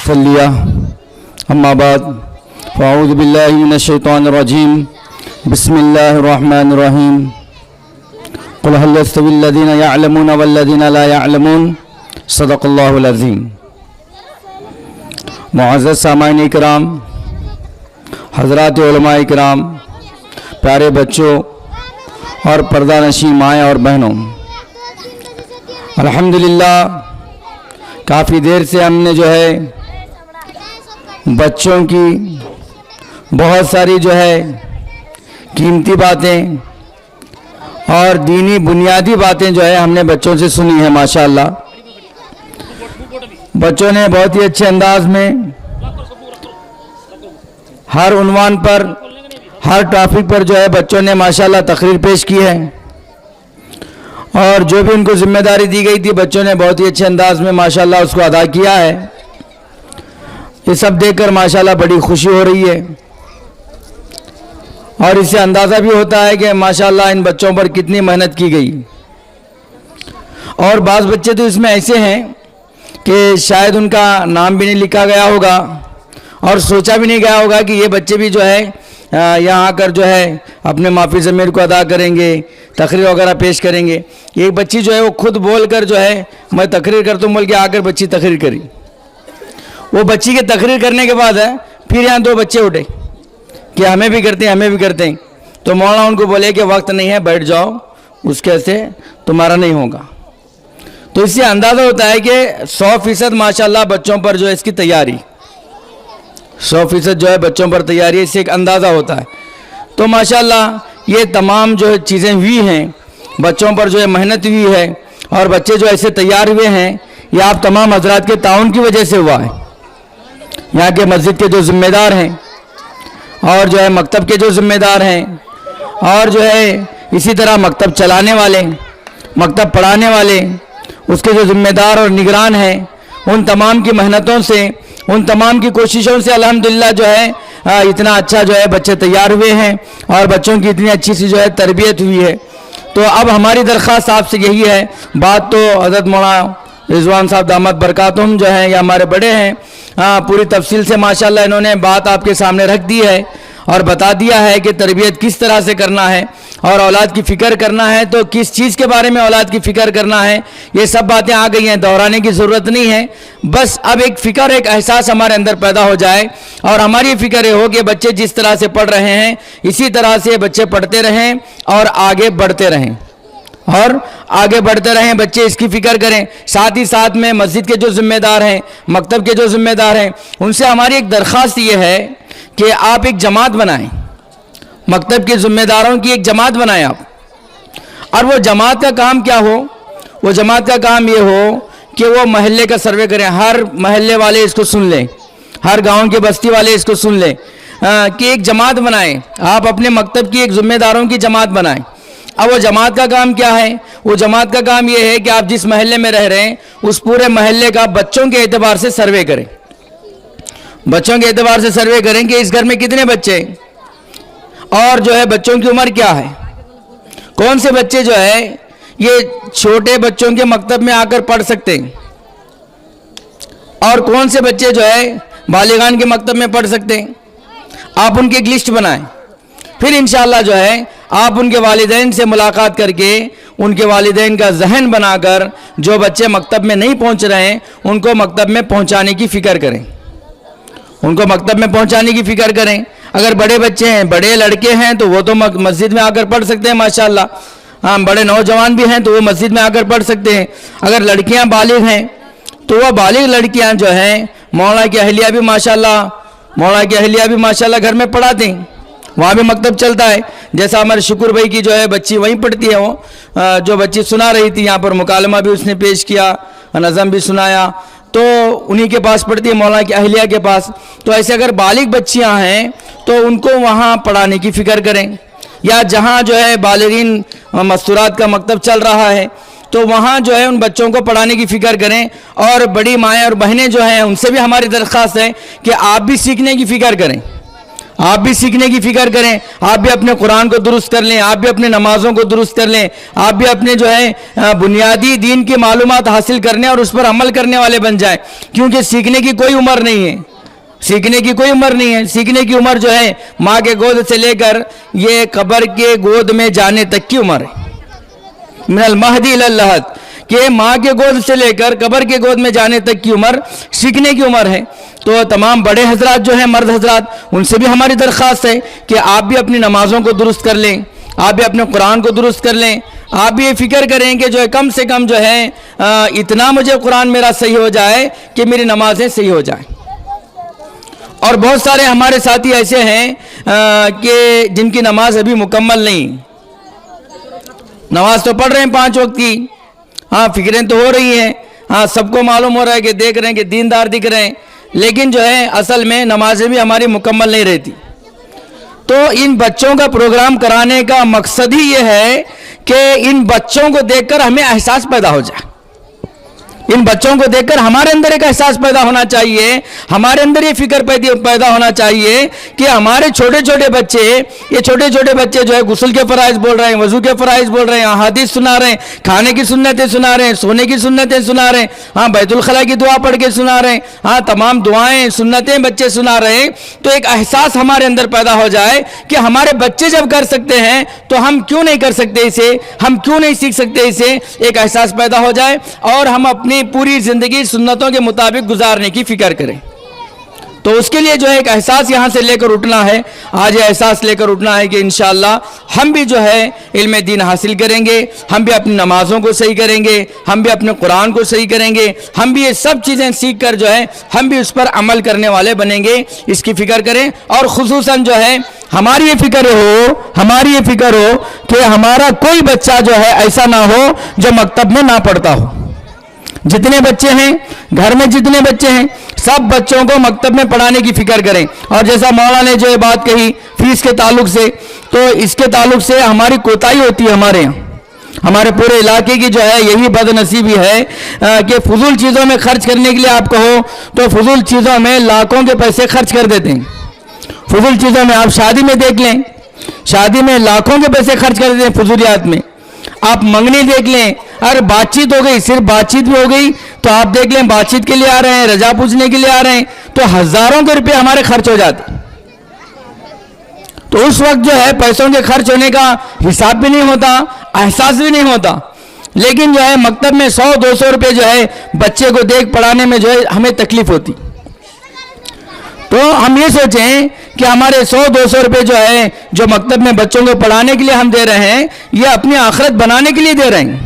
मुसल्लिया अम्मा बाद फ़अऊज़ु बिल्लाहि मिनश्शैतानिर्रजीम बिस्मिल्लाहिर्रहमानिर्रहीम क़ुल हल यस्तविल्लज़ीना यअलमून वल्लज़ीना ला यअलमून सदक़ल्लाहुल अज़ीम। मुअज़्ज़ज़ सामाईन इकराम, हज़रात उलमा इकराम, प्यारे बच्चों और पर्दानशीं माएँ और बहनों, अल्हम्दुलिल्लाह काफ़ी देर से हमने जो है बच्चों की बहुत सारी जो है कीमती बातें और दीनी बुनियादी बातें जो है हमने बच्चों से सुनी है। माशाअल्लाह बच्चों ने बहुत ही अच्छे अंदाज में हर उन्वान पर, हर टॉपिक पर जो है बच्चों ने माशाअल्लाह तकरीर पेश की है और जो भी उनको जिम्मेदारी दी गई थी बच्चों ने बहुत ही अच्छे अंदाज में माशाअल्लाह उसको अदा किया है। ये सब देखकर माशाअल्लाह बड़ी खुशी हो रही है और इससे अंदाज़ा भी होता है कि माशाअल्लाह इन बच्चों पर कितनी मेहनत की गई। और बाज़ बच्चे तो इसमें ऐसे हैं कि शायद उनका नाम भी नहीं लिखा गया होगा और सोचा भी नहीं गया होगा कि ये बच्चे भी जो है यहाँ आकर जो है अपने माफ़ी ज़मीर को अदा करेंगे, तकरीर वगैरह पेश करेंगे। एक बच्ची जो है वो खुद बोल कर जो है मैं तकरीर करता हूँ बोल के आकर बच्ची तकरीर करी। वो बच्ची के तकरीर करने के बाद है फिर यहाँ दो बच्चे उठे कि हमें भी करते हैं, हमें भी करते हैं। तो मौलाना उनको बोले कि वक्त नहीं है, बैठ जाओ, उसके से तुम्हारा नहीं होगा। तो इससे अंदाज़ा होता है कि 100% माशाल्लाह बच्चों पर जो है इसकी तैयारी, 100% जो है बच्चों पर तैयारी, इससे एक अंदाज़ा होता है। तो माशाल्लाह ये तमाम जो है चीज़ें हुई हैं, बच्चों पर जो है मेहनत हुई है और बच्चे जो ऐसे तैयार हुए हैं ये आप तमाम हजरात के ताउन की वजह से हुआ है। यहाँ के मस्जिद के जो ज़िम्मेदार हैं और जो है मकतब के जो ज़िम्मेदार हैं और जो है इसी तरह मकतब चलाने वाले, मकतब पढ़ाने वाले, उसके जो ज़िम्मेदार और निगरान हैं, उन तमाम की मेहनतों से, उन तमाम की कोशिशों से अल्हम्दुलिल्लाह जो है इतना अच्छा जो है बच्चे तैयार हुए हैं और बच्चों की इतनी अच्छी सी जो है तरबियत हुई है। तो अब हमारी दरख्वास्त आपसे यही है, बात तो हज़रत मौलाना रिजवान साहब दामत बरकातुहुम जो हैं या हमारे बड़े हैं, पूरी तफसील से माशाल्लाह इन्होंने बात आपके सामने रख दी है और बता दिया है कि तरबियत किस तरह से करना है और औलाद की फ़िक्र करना है तो किस चीज़ के बारे में औलाद की फ़िक्र करना है। ये सब बातें आ गई हैं, दोहराने की ज़रूरत नहीं है। बस अब एक फ़िक्र, एक एहसास हमारे अंदर पैदा हो जाए और हमारी फ़िक्र ये हो कि बच्चे जिस तरह से पढ़ रहे हैं इसी तरह से बच्चे पढ़ते रहें और आगे बढ़ते रहें और आगे बढ़ते रहें। बच्चे इसकी फ़िक्र करें। साथ ही साथ में मस्जिद के जो ज़िम्मेदार हैं, मकतब के जो ज़िम्मेदार हैं, उनसे हमारी एक दरख्वास्त ये है कि आप एक जमात बनाएं, मकतब के ज़िम्मेदारों की एक जमात बनाएं आप। और वो जमात का काम क्या हो? वो जमात का काम ये हो कि वो महल्ले का सर्वे करें, हर महल्ले वाले इसको सुन लें, हर गाँव के बस्ती वाले इसको सुन लें कि एक जमात बनाएं। आप अपने मकतब की एक ज़िम्मेदारों की जमात बनाएं। अब वो जमात का काम क्या है? वो जमात का काम ये है कि आप जिस महल्ले में रह रहे हैं उस पूरे महल्ले का बच्चों के एतबार से सर्वे करें। बच्चों के एतबार से सर्वे करें कि इस घर में कितने बच्चे और जो है बच्चों की उम्र क्या है, कौन से बच्चे जो है ये छोटे बच्चों के मकतब में आकर पढ़ सकते हैं और कौन से बच्चे जो है बालिगान के मकतब में पढ़ सकते हैं। आप उनकी एक लिस्ट बनाएं, फिर इंशाअल्लाह जो है आप उनके वालिदैन से मुलाकात करके उनके वालिदैन का जहन बनाकर जो बच्चे मकतब में नहीं पहुंच रहे हैं उनको मकतब में पहुंचाने की फ़िक्र करें, उनको मकतब में पहुंचाने की फ़िक्र करें। अगर बड़े बच्चे हैं, बड़े लड़के हैं तो वो तो मस्जिद में आकर पढ़ सकते हैं माशाअल्लाह। हाँ, बड़े नौजवान भी हैं तो वो मस्जिद में आकर पढ़ सकते हैं। अगर लड़कियां बालिग हैं तो वह बालिग लड़कियां जो हैं मौलाना की अहलिया भी माशाअल्लाह घर में पढ़ाते हैं, वहाँ भी मकतब चलता है। जैसा हमारे शुक्र भाई की जो है बच्ची वहीं पढ़ती है, वो जो बच्ची सुना रही थी यहाँ पर मुकालमा भी उसने पेश किया, नज़म भी सुनाया, तो उन्हीं के पास पढ़ती है, मौलाना की अहलिया के पास। तो ऐसे अगर बालिग बच्चियाँ हैं तो उनको वहाँ पढ़ाने की फ़िक्र करें, या जहाँ जो है बालिगीन मस्तूरात का मकतब चल रहा है तो वहाँ जो है उन बच्चों को पढ़ाने की फ़िक्र करें। और बड़ी माएँ और बहनें जो हैं उनसे भी हमारी दरख्वास्त है कि आप भी सीखने की फ़िक्र करें, آپ بھی سیکھنے کی فکر کریں, آپ بھی اپنے قرآن کو درست کر لیں, آپ بھی اپنے نمازوں کو درست کر لیں, آپ بھی اپنے جو ہے بنیادی دین کی معلومات حاصل کرنے اور اس پر عمل کرنے والے بن جائیں, کیونکہ سیکھنے کی کوئی عمر نہیں ہے, سیکھنے کی کوئی عمر نہیں ہے. سیکھنے کی عمر جو ہے ماں کے گود سے لے کر یہ قبر کے گود میں جانے تک کی عمر ہے, من المہدی الی اللحد, کہ ماں کے گود سے لے کر قبر کے گود میں جانے تک کی عمر سیکھنے کی عمر ہے. تو تمام بڑے حضرات جو ہیں, مرد حضرات, ان سے بھی ہماری درخواست ہے کہ آپ بھی اپنی نمازوں کو درست کر لیں, آپ بھی اپنے قرآن کو درست کر لیں, آپ بھی یہ فکر کریں کہ جو ہے کم سے کم جو ہے اتنا مجھے قرآن میرا صحیح ہو جائے کہ میری نمازیں صحیح ہو جائیں. اور بہت سارے ہمارے ساتھی ایسے ہیں کہ جن کی نماز ابھی مکمل نہیں, نماز تو پڑھ رہے ہیں 5 وقت کی, ہاں فکریں تو ہو رہی ہیں, ہاں سب کو معلوم ہو رہا ہے کہ دیکھ رہے ہیں کہ دیندار دکھ رہے ہیں, لیکن جو ہے اصل میں نمازیں بھی ہماری مکمل نہیں رہتی. تو ان بچوں کا پروگرام کرانے کا مقصد ہی یہ ہے کہ ان بچوں کو دیکھ کر ہمیں احساس پیدا ہو جائے, ان بچوں کو دیکھ کر ہمارے اندر ایک احساس پیدا ہونا چاہیے, ہمارے اندر یہ فکر پیدا ہونا چاہیے کہ ہمارے چھوٹے چھوٹے بچے, یہ چھوٹے چھوٹے بچے جو ہے غسل کے فرائض بول رہے ہیں, وضو کے فرائض بول رہے ہیں, احادیث سنا رہے ہیں, کھانے کی سنتیں سنا رہے ہیں, سونے کی سنتیں سنا رہے ہیں, ہاں بیت الخلاء کی دعا پڑھ کے سنا رہے ہیں, ہاں تمام دعائیں سنتیں بچے سنا رہے ہیں. تو ایک احساس ہمارے اندر پیدا ہو جائے کہ ہمارے بچے جب کر سکتے ہیں تو ہم کیوں نہیں کر سکتے اسے, ہم کیوں نہیں سیکھ سکتے اسے, ایک احساس پیدا ہو جائے اور ہم اپنی پوری زندگی سنتوں کے مطابق گزارنے کی فکر کریں. تو اس کے لیے جو ہے ایک احساس یہاں سے لے کر اٹھنا ہے, آج یہ احساس لے کر اٹھنا ہے کہ انشاءاللہ ہم بھی جو ہے علم دین حاصل کریں گے, ہم بھی اپنی نمازوں کو صحیح کریں گے, ہم بھی اپنے قرآن کو صحیح کریں گے, ہم بھی یہ سب چیزیں سیکھ کر جو ہے ہم بھی اس پر عمل کرنے والے بنیں گے. اس کی فکر کریں, اور خصوصاً جو ہے ہماری یہ فکر ہو کہ ہمارا کوئی بچہ جو ہے ایسا نہ ہو جو مکتب میں نہ پڑھتا ہو. جتنے بچے ہیں گھر میں, جتنے بچے ہیں, سب بچوں کو مکتب میں پڑھانے کی فکر کریں. اور جیسا مولانا نے جو بات کہی فیس کے تعلق سے, تو اس کے تعلق سے ہماری کوتاہی ہوتی ہے ہمارے یہاں, ہمارے پورے علاقے کی جو ہے یہی بد نصیبی ہے کہ فضول چیزوں میں خرچ کرنے کے لیے آپ کہو تو فضول چیزوں میں لاکھوں کے پیسے خرچ کر دیتے ہیں. فضول چیزوں میں آپ شادی میں دیکھ لیں, شادی میں لاکھوں کے پیسے خرچ کر دیتے ہیں فضولیات میں. آپ منگنی دیکھ لیں, اگر بات چیت ہو گئی, صرف بات چیت بھی ہو گئی تو آپ دیکھ لیں بات چیت کے لیے آ رہے ہیں, رضا پوچھنے کے لیے آ رہے ہیں, تو ہزاروں کے روپے ہمارے خرچ ہو جاتے. تو اس وقت جو ہے پیسوں کے خرچ ہونے کا حساب بھی نہیں ہوتا, احساس بھی نہیں ہوتا. لیکن جو ہے مکتب میں 100-200 روپے جو ہے بچے کو دیکھ پڑھانے میں جو ہے ہمیں تکلیف ہوتی. تو ہم یہ سوچیں کہ ہمارے 100-200 روپے جو ہے جو مکتب میں بچوں کو پڑھانے کے لیے ہم دے رہے ہیں, یہ اپنی آخرت بنانے کے لیے دے رہے ہیں,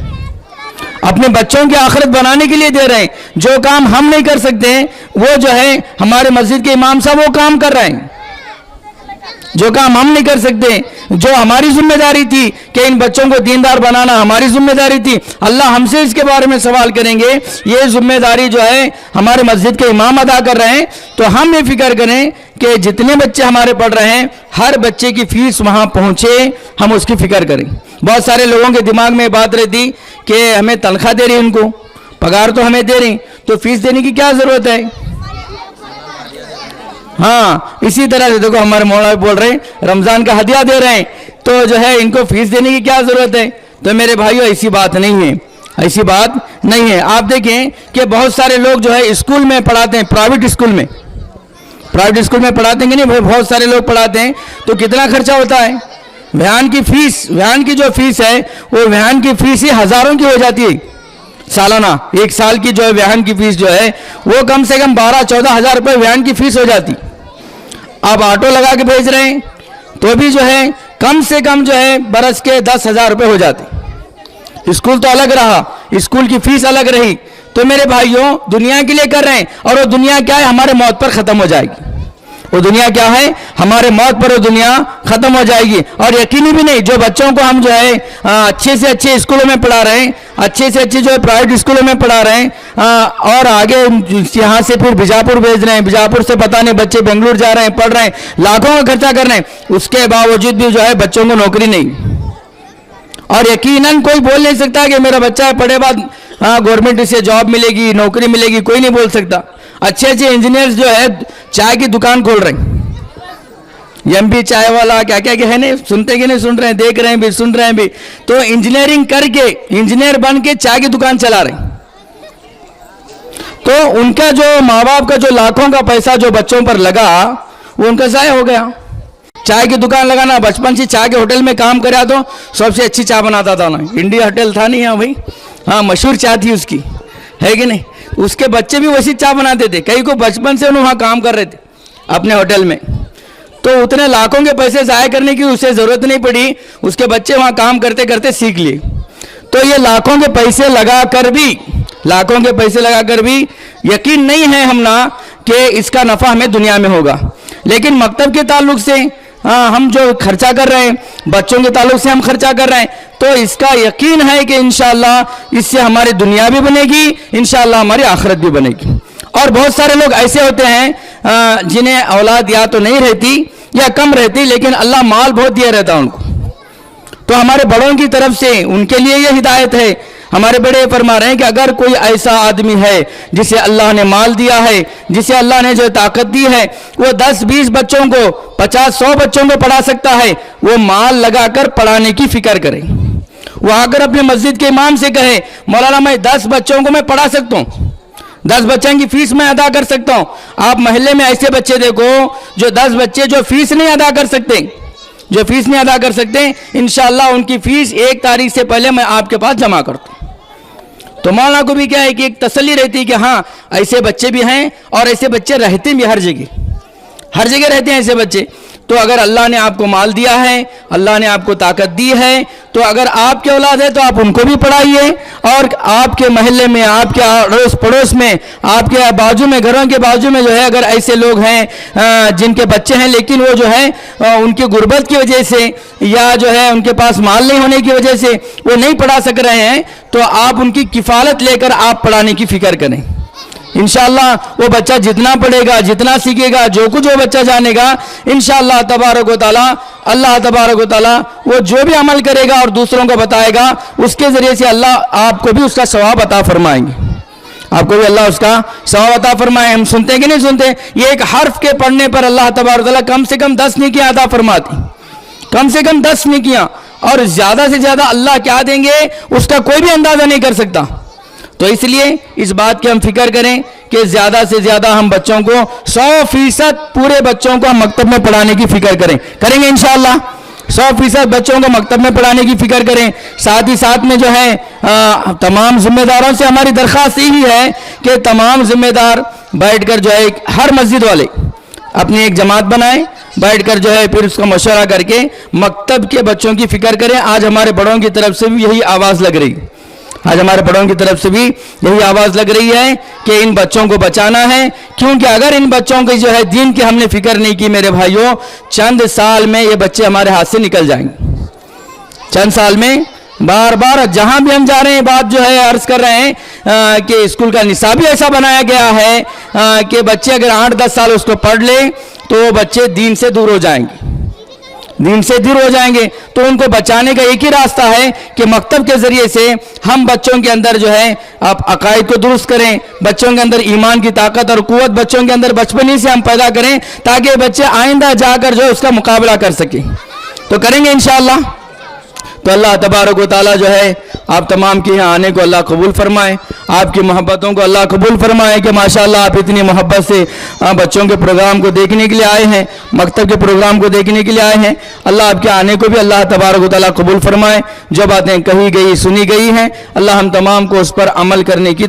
اپنے بچوں کی آخرت بنانے کے لیے دے رہے ہیں. جو کام ہم نہیں کر سکتے وہ جو ہے ہمارے مسجد کے امام صاحب وہ کام کر رہے ہیں. جو کام ہم نہیں کر سکتے, جو ہماری ذمہ داری تھی کہ ان بچوں کو دیندار بنانا ہماری ذمہ داری تھی, اللہ ہم سے اس کے بارے میں سوال کریں گے. یہ ذمہ داری جو ہے ہمارے مسجد کے امام ادا کر رہے ہیں. تو ہم یہ فکر کریں کہ جتنے بچے ہمارے پڑھ رہے ہیں ہر بچے کی فیس وہاں پہنچے, ہم اس کی فکر کریں. بہت سارے لوگوں کے دماغ میں بات رہتی کہ ہمیں تنخواہ دے رہی, ان کو پگار تو ہمیں دے رہی, تو فیس دینے کی کیا ضرورت ہے. ہاں اسی طرح سے دیکھو ہمارے مولانا بول رہے ہیں رمضان کا ہدیہ دے رہے ہیں, تو جو ہے ان کو فیس دینے کی کیا ضرورت ہے. تو میرے بھائیو ایسی بات نہیں ہے, ایسی بات نہیں ہے. آپ دیکھیں کہ بہت سارے لوگ جو ہے اسکول میں پڑھاتے ہیں, پرائیویٹ اسکول میں پڑھاتے ہیں کہ نہیں, بہت سارے لوگ پڑھاتے ہیں. تو کتنا خرچہ ہوتا ہے. ویان کی جو فیس ہے وہ ویان کی فیس ہی ہزاروں کی ہو جاتی ہے سالانہ. ایک سال کی جو ہے ویان کی فیس جو ہے وہ کم سے کم 12-14 ہزار روپے ویان کی فیس ہو جاتی. آپ آٹو لگا کے بھیج رہے ہیں تو بھی جو ہے کم سے کم جو ہے برس کے 10,000 روپے ہو جاتے. اسکول تو الگ رہا, اسکول کی فیس الگ رہی. تو میرے بھائیوں دنیا کے لیے کر رہے ہیں, اور وہ دنیا کیا ہے ہمارے موت پر ختم ہو جائے گی. وہ دنیا کیا ہے ہمارے موت پر وہ دنیا ختم ہو جائے گی. اور یقینی بھی نہیں, جو بچوں کو ہم جو ہے اچھے سے اچھے اسکولوں میں پڑھا رہے ہیں, اچھے سے اچھے جو ہے پرائیویٹ اسکولوں میں پڑھا رہے ہیں, اور آگے یہاں سے پھر بیجاپور بھیج رہے ہیں, بیجاپور سے پتہ نہیں بچے بنگلور جا رہے ہیں, پڑھ رہے ہیں, لاکھوں کا خرچہ کر رہے ہیں, اس کے باوجود بھی جو ہے بچوں کو نوکری نہیں. اور یقیناً کوئی بول نہیں سکتا کہ میرا بچہ ہے پڑھے بعد گورنمنٹ سے جاب ملے گی, نوکری ملے گی, کوئی نہیں بول سکتا. اچھے انجینئرز جو ہے چائے کی دکان کھول رہے ہیں, एमपी चाय वाला क्या क्या है नहीं, सुनते कि नहीं सुन रहे हैं, देख रहे हैं भी, सुन रहे हैं भी। तो इंजीनियरिंग करके इंजीनियर बन के चाय की दुकान चला रहे हैं। तो उनका जो माँ बाप का जो लाखों का पैसा जो बच्चों पर लगा वो उनका ज़ाया हो गया। चाय की दुकान लगाना, बचपन से चाय के होटल में काम करा तो सबसे अच्छी चाय बनाता था ना, इंडिया होटल था नहीं यहाँ भाई, हाँ मशहूर चाय थी उसकी, है कि नहीं। उसके बच्चे भी वैसी चाय बनाते थे, कई को बचपन से उन्होंने वहाँ काम कर रहे थे अपने होटल में। तो उतने लाखों के पैसे ज़ाया करने की उसे ज़रूरत नहीं पड़ी, उसके बच्चे वहाँ काम करते करते सीख लिए। तो ये लाखों के पैसे लगा कर भी यकीन नहीं है हम ना कि इसका नफ़ा हमें दुनिया में होगा। लेकिन मकतब के ताल्लुक से हम जो खर्चा कर रहे हैं, बच्चों के ताल्लुक से हम खर्चा कर रहे हैं, तो इसका यकीन है कि इंशाअल्लाह इससे हमारी दुनिया भी बनेगी, इंशाअल्लाह हमारी आखिरत भी बनेगी। और बहुत सारे लोग ऐसे होते हैं जिन्हें औलाद या तो नहीं रहती या कम रहती, लेकिन अल्लाह माल बहुत दिया रहता है उनको। तो हमारे बड़ों की तरफ से उनके लिए ये हिदायत है, हमारे बड़े फरमा रहे हैं कि अगर कोई ऐसा आदमी है जिसे अल्लाह ने माल दिया है, जिसे अल्लाह ने जो ताकत दी है, वो 10-20 बच्चों को, 50-100 बच्चों को पढ़ा सकता है, वो माल लगाकर पढ़ाने की फिक्र करे। वो आकर अपने मस्जिद के इमाम से कहे, मौलाना मैं 10 बच्चों को मैं पढ़ा सकता हूँ, 10 बच्चों की फीस मैं अदा कर सकता हूँ। आप महल्ले में ऐसे बच्चे देखो जो 10 बच्चे जो फीस नहीं अदा कर सकते, इंशाअल्लाह उनकी फीस 1 तारीख से पहले मैं आपके पास जमा करता हूँ। तो मौलाना को भी क्या है कि एक तसल्ली रहती है कि हाँ ऐसे बच्चे भी हैं और ऐसे बच्चे रहते भी हर जगह रहते हैं ऐसे बच्चे। तो अगर अल्लाह ने आपको माल दिया है, अल्लाह ने आपको ताकत दी है, तो अगर आपके औलाद है तो आप उनको भी पढ़ाइए। और आपके महल्ले में, आपके अड़ोस पड़ोस में, आपके बाजू में, घरों के बाजू में जो है अगर ऐसे लोग हैं जिनके बच्चे हैं लेकिन वो जो है उनकी गुर्बत की वजह से या जो है उनके पास माल नहीं होने की वजह से वो नहीं पढ़ा सक रहे हैं, तो आप उनकी किफ़ालत लेकर आप पढ़ाने की फ़िक्र करें। इंशाअल्लाह वो बच्चा जितना पढ़ेगा, जितना सीखेगा, जो कुछ वो बच्चा जानेगा, इंशाअल्लाह तबारक व तआला अल्लाह तबारक व तआला वो जो भी अमल करेगा और दूसरों को बताएगा, उसके ज़रिए से अल्लाह आपको भी उसका सवाब अता फरमाएंगे, आपको भी अल्लाह उसका सवाब अता फरमाए। हम सुनते हैं कि नहीं सुनते, ये एक हर्फ के पढ़ने पर अल्लाह तबारक व तआला कम से कम 10 नेकियां अता फरमाती, कम से कम 10 नेकियां, और ज़्यादा से ज़्यादा अल्लाह क्या देंगे उसका कोई भी अंदाज़ा नहीं कर सकता। तो इसलिए इस बात की हम फिक्र करें कि ज़्यादा से ज़्यादा हम बच्चों को 100% पूरे बच्चों को हम मकतब में पढ़ाने की फिक्र करेंगे इंशाअल्लाह। 100% बच्चों को मकतब में पढ़ाने की फिक्र करें। साथ ही साथ में जो है तमाम जिम्मेदारों से हमारी दरख्वास्त यही है कि तमाम जिम्मेदार बैठकर जो है हर मस्जिद वाले अपनी एक जमात बनाएं, बैठकर जो है फिर उसका मशवरा करके मकतब के बच्चों की फिक्र करें। आज हमारे बड़ों की तरफ से भी यही आवाज़ लग रही है, आज हमारे बड़ों की तरफ से भी यही आवाज़ लग रही है कि इन बच्चों को बचाना है, क्योंकि अगर इन बच्चों की जो है दीन की हमने फिक्र नहीं की मेरे भाइयों, चंद साल में ये बच्चे हमारे हाथ से निकल जाएंगे। चंद साल में बार बार जहां भी हम जा रहे हैं बात जो है अर्ज कर रहे हैं कि स्कूल का निसाब भी ऐसा बनाया गया है कि बच्चे अगर 8-10 साल उसको पढ़ ले तो बच्चे दीन से दूर हो जाएंगे। तो उनको बचाने का एक ही रास्ता है कि मकतब के ज़रिए से हम बच्चों के अंदर जो है आप अकायद को दुरुस्त करें, बच्चों के अंदर ईमान की ताकत और क़ुव्वत बच्चों के अंदर बचपन ही से हम पैदा करें, ताकि बच्चे आइंदा जाकर जो है उसका मुकाबला कर सकें। तो करेंगे इंशाअल्लाह। तो अल्लाह तबारक व तआला जो है आप तमाम के यहाँ आने को अल्लाह कबूल फरमाए, आपकी मोहब्बतों को अल्लाह कबूल फरमाए कि माशाअल्लाह आप इतनी मोहब्बत से बच्चों के प्रोग्राम को देखने के लिए आए हैं, मकतब के प्रोग्राम को देखने के लिए आए हैं। अल्लाह आपके आने को भी अल्लाह तबारक व तआला कबूल फरमाए। जो बातें कही गई सुनी गई हैं, अल्लाह हम तमाम को उस पर अमल करने की